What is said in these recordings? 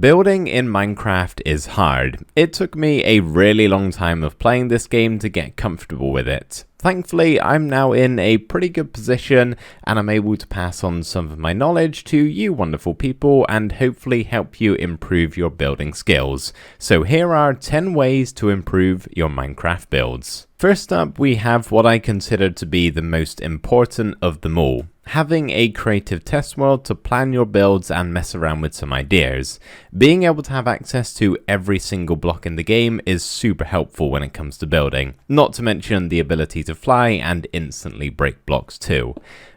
Building in Minecraft is hard. It took me a really long time of playing this game to get comfortable with it. Thankfully, I'm now in a pretty good position and I'm able to pass on some of my knowledge to you wonderful people and hopefully help you improve your building skills. So here are 10 ways to improve your Minecraft builds. First up, we have what I consider to be the most important of them all. Having a creative test world to plan your builds and mess around with some ideas. Being able to have access to every single block in the game is super helpful when it comes to building, not to mention the ability to fly and instantly break blocks too.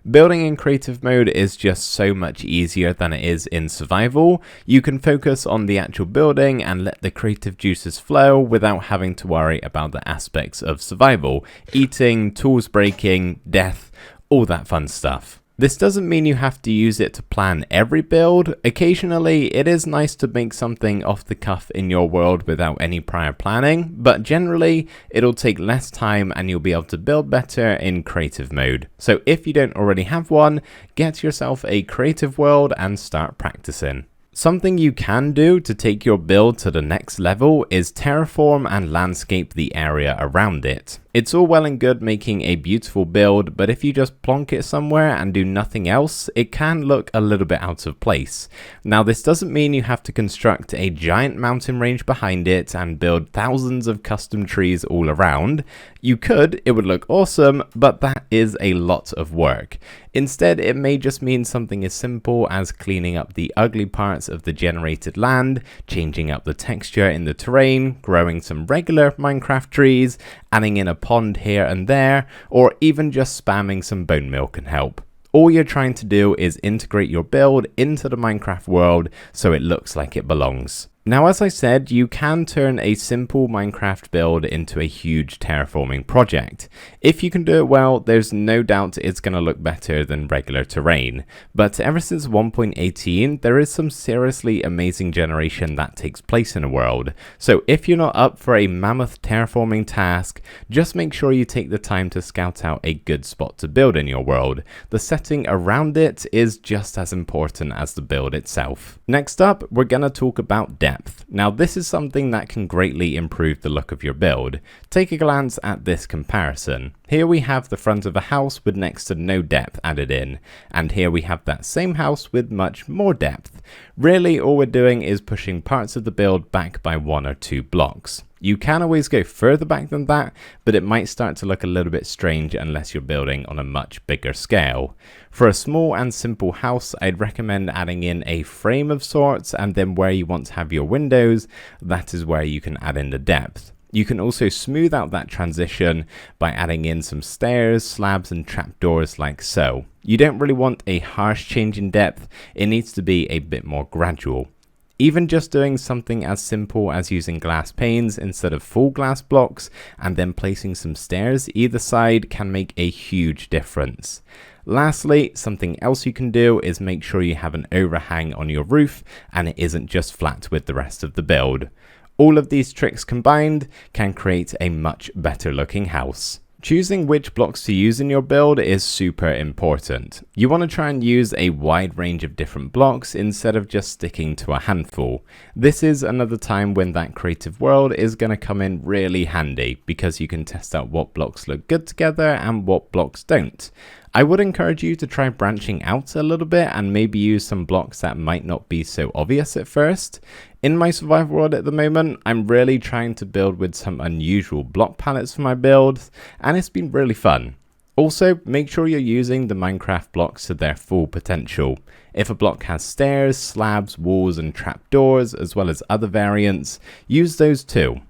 Building in creative mode is just so much easier than it is in survival. You can focus on the actual building and let the creative juices flow without having to worry about the aspects of survival, eating, tools breaking, death, all that fun stuff. This doesn't mean you have to use it to plan every build. Occasionally, it is nice to make something off the cuff in your world without any prior planning, but generally, it'll take less time and you'll be able to build better in creative mode. So if you don't already have one, get yourself a creative world and start practicing. Something you can do to take your build to the next level is terraform and landscape the area around it. It's all well and good making a beautiful build, but if you just plonk it somewhere and do nothing else, it can look a little bit out of place. Now, this doesn't mean you have to construct a giant mountain range behind it and build thousands of custom trees all around. You could, it would look awesome, but that is a lot of work. Instead, it may just mean something as simple as cleaning up the ugly parts of the generated land, changing up the texture in the terrain, growing some regular Minecraft trees, adding in a pond here and there, or even just spamming some bone meal can help. All you're trying to do is integrate your build into the Minecraft world so it looks like it belongs. Now, as I said, you can turn a simple Minecraft build into a huge terraforming project. If you can do it well, there's no doubt it's going to look better than regular terrain. But ever since 1.18, there is some seriously amazing generation that takes place in a world. So if you're not up for a mammoth terraforming task, just make sure you take the time to scout out a good spot to build in your world. The setting around it is just as important as the build itself. Next up, we're going to talk about depth. Now, this is something that can greatly improve the look of your build. Take a glance at this comparison. Here we have the front of a house with next to no depth added in, and here we have that same house with much more depth. Really, all we're doing is pushing parts of the build back by 1 or 2 blocks. You can always go further back than that, but it might start to look a little bit strange unless you're building on a much bigger scale. For a small and simple house, I'd recommend adding in a frame of sorts, and then where you want to have your windows, that is where you can add in the depth. You can also smooth out that transition by adding in some stairs, slabs and trapdoors like so. You don't really want a harsh change in depth, it needs to be a bit more gradual. Even just doing something as simple as using glass panes instead of full glass blocks and then placing some stairs either side can make a huge difference. Lastly, something else you can do is make sure you have an overhang on your roof and it isn't just flat with the rest of the build. All of these tricks combined can create a much better looking house. Choosing which blocks to use in your build is super important. You want to try and use a wide range of different blocks instead of just sticking to a handful. This is another time when that creative world is going to come in really handy because you can test out what blocks look good together and what blocks don't. I would encourage you to try branching out a little bit and maybe use some blocks that might not be so obvious at first. In my survival world at the moment, I'm really trying to build with some unusual block palettes for my builds, and it's been really fun. Also, make sure you're using the Minecraft blocks to their full potential. If a block has stairs, slabs, walls and trapdoors, as well as other variants, use those too.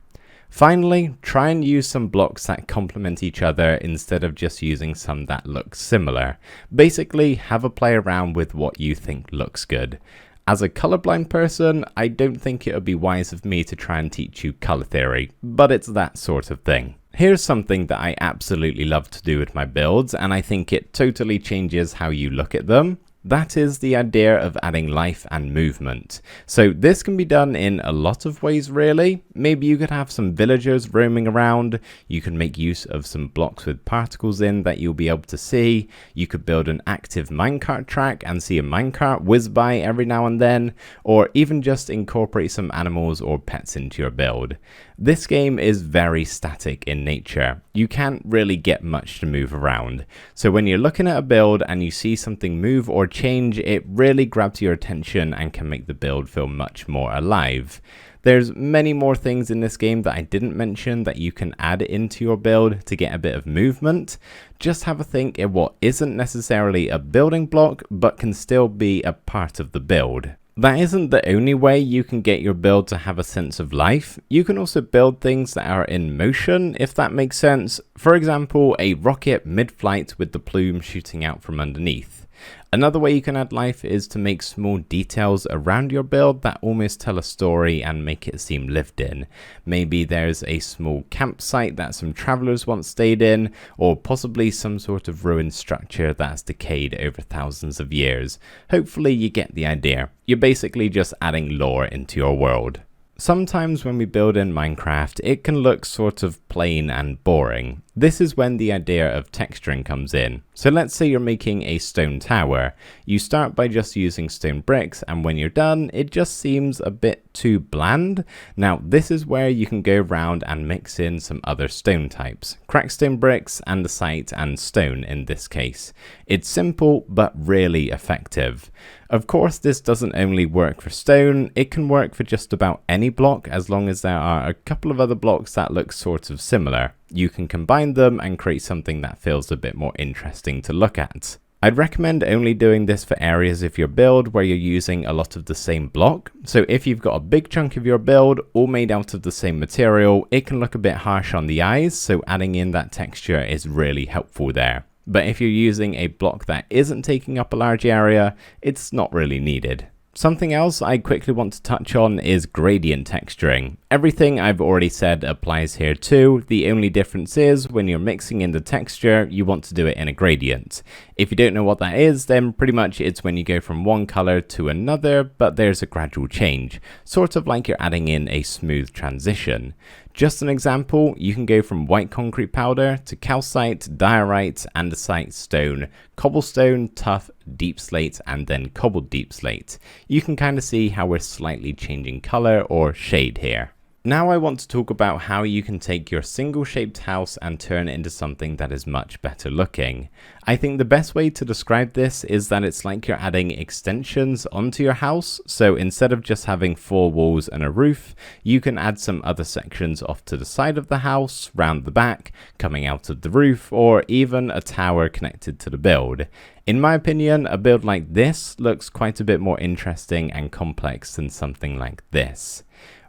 Finally, try and use some blocks that complement each other instead of just using some that look similar. Basically, have a play around with what you think looks good. As a colorblind person, I don't think it would be wise of me to try and teach you color theory, but it's that sort of thing. Here's something that I absolutely love to do with my builds, and I think it totally changes how you look at them. That is the idea of adding life and movement. So this can be done in a lot of ways really. Maybe you could have some villagers roaming around, you can make use of some blocks with particles in that you'll be able to see, you could build an active minecart track and see a minecart whiz by every now and then, or even just incorporate some animals or pets into your build. This game is very static in nature. You can't really get much to move around. So when you're looking at a build and you see something move or change, it really grabs your attention and can make the build feel much more alive. There's many more things in this game that I didn't mention that you can add into your build to get a bit of movement. Just have a think at what isn't necessarily a building block, but can still be a part of the build. That isn't the only way you can get your build to have a sense of life. You can also build things that are in motion, if that makes sense. For example, a rocket mid-flight with the plume shooting out from underneath. Another way you can add life is to make small details around your build that almost tell a story and make it seem lived in. Maybe there's a small campsite that some travelers once stayed in, or possibly some sort of ruined structure that's decayed over thousands of years. Hopefully you get the idea. You're basically just adding lore into your world. Sometimes when we build in Minecraft, it can look sort of plain and boring. This is when the idea of texturing comes in. So let's say you're making a stone tower. You start by just using stone bricks, and when you're done, it just seems a bit too bland. Now, this is where you can go around and mix in some other stone types. Crackstone bricks, andesite, and stone in this case. It's simple, but really effective. Of course, this doesn't only work for stone, it can work for just about any block as long as there are a couple of other blocks that look sort of similar. You can combine them and create something that feels a bit more interesting to look at. I'd recommend only doing this for areas of your build where you're using a lot of the same block. So if you've got a big chunk of your build all made out of the same material, it can look a bit harsh on the eyes, so adding in that texture is really helpful there. But if you're using a block that isn't taking up a large area, it's not really needed. Something else I quickly want to touch on is gradient texturing. Everything I've already said applies here too. The only difference is when you're mixing in the texture, you want to do it in a gradient. If you don't know what that is, then pretty much it's when you go from one color to another, but there's a gradual change, sort of like you're adding in a smooth transition. Just an example, you can go from white concrete powder to calcite, diorite, andesite, stone, cobblestone, tuff, deep slate, and then cobbled deep slate. You can kind of see how we're slightly changing color or shade here. Now I want to talk about how you can take your single shaped house and turn it into something that is much better looking. I think the best way to describe this is that it's like you're adding extensions onto your house. So instead of just having 4 walls and a roof, you can add some other sections off to the side of the house, round the back, coming out of the roof, or even a tower connected to the build. In my opinion, a build like this looks quite a bit more interesting and complex than something like this.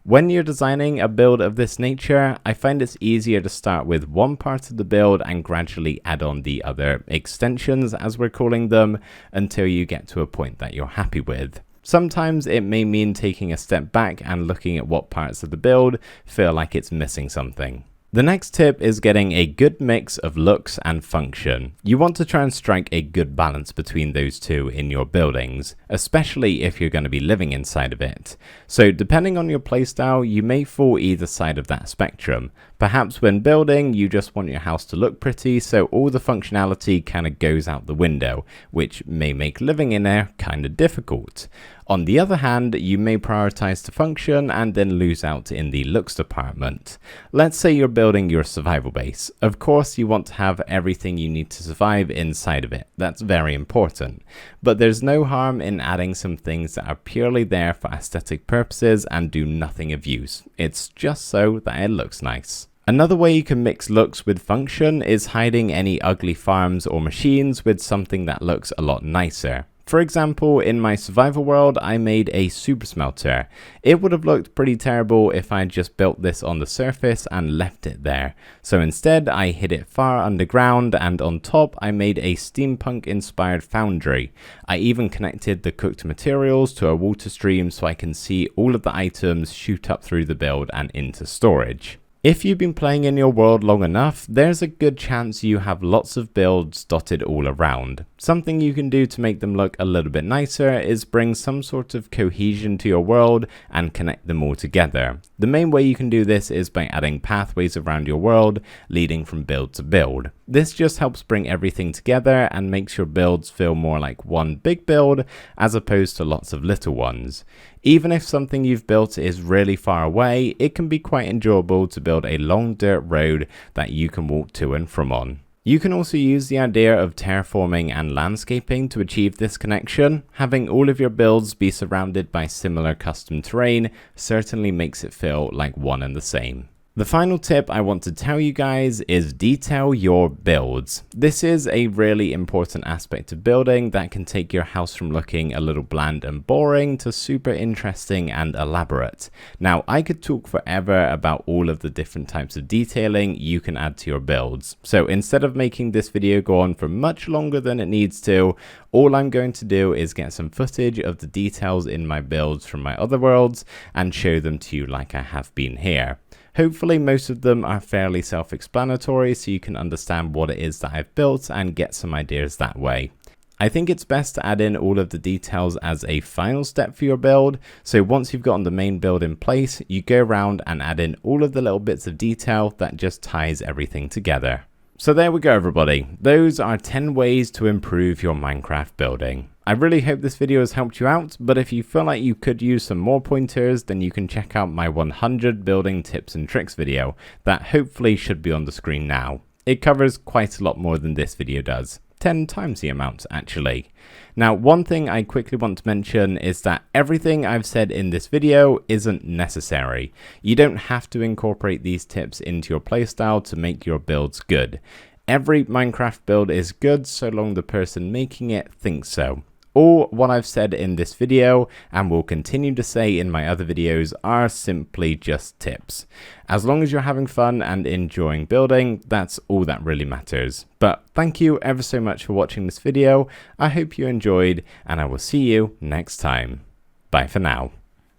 When you're designing a build of this nature, I find it's easier to start with one part of the build and gradually add on the other extensions, as we're calling them, until you get to a point that you're happy with. Sometimes it may mean taking a step back and looking at what parts of the build feel like it's missing something. The next tip is getting a good mix of looks and function. You want to try and strike a good balance between those two in your buildings, especially if you're going to be living inside of it. So depending on your playstyle, you may fall either side of that spectrum. Perhaps when building, you just want your house to look pretty, so all the functionality kind of goes out the window, which may make living in there kind of difficult. On the other hand, you may prioritize the function and then lose out in the looks department. Let's say you're building your survival base. Of course, you want to have everything you need to survive inside of it. That's very important. But there's no harm in adding some things that are purely there for aesthetic purposes and do nothing of use. It's just so that it looks nice. Another way you can mix looks with function is hiding any ugly farms or machines with something that looks a lot nicer. For example, in my survival world, I made a super smelter. It would have looked pretty terrible if I had just built this on the surface and left it there. So instead, I hid it far underground, and on top, I made a steampunk-inspired foundry. I even connected the cooked materials to a water stream so I can see all of the items shoot up through the build and into storage. If you've been playing in your world long enough, there's a good chance you have lots of builds dotted all around. Something you can do to make them look a little bit nicer is bring some sort of cohesion to your world and connect them all together. The main way you can do this is by adding pathways around your world leading from build to build. This just helps bring everything together and makes your builds feel more like one big build as opposed to lots of little ones. Even if something you've built is really far away, it can be quite enjoyable to build a long dirt road that you can walk to and from on. You can also use the idea of terraforming and landscaping to achieve this connection. Having all of your builds be surrounded by similar custom terrain certainly makes it feel like one and the same. The final tip I want to tell you guys is detail your builds. This is a really important aspect of building that can take your house from looking a little bland and boring to super interesting and elaborate. Now, I could talk forever about all of the different types of detailing you can add to your builds. So instead of making this video go on for much longer than it needs to, all I'm going to do is get some footage of the details in my builds from my other worlds and show them to you like I have been here. Hopefully most of them are fairly self-explanatory so you can understand what it is that I've built and get some ideas that way. I think it's best to add in all of the details as a final step for your build. So once you've gotten the main build in place, you go around and add in all of the little bits of detail that just ties everything together. So there we go everybody, those are 10 ways to improve your Minecraft building. I really hope this video has helped you out, but if you feel like you could use some more pointers, then you can check out my 100 building tips and tricks video that hopefully should be on the screen now. It covers quite a lot more than this video does. 10 times the amount actually. Now, one thing I quickly want to mention is that everything I've said in this video isn't necessary. You don't have to incorporate these tips into your playstyle to make your builds good. Every Minecraft build is good so long the person making it thinks so. All what I've said in this video and will continue to say in my other videos are simply just tips. As long as you're having fun and enjoying building, that's all that really matters. But thank you ever so much for watching this video. I hope you enjoyed and I will see you next time. Bye for now.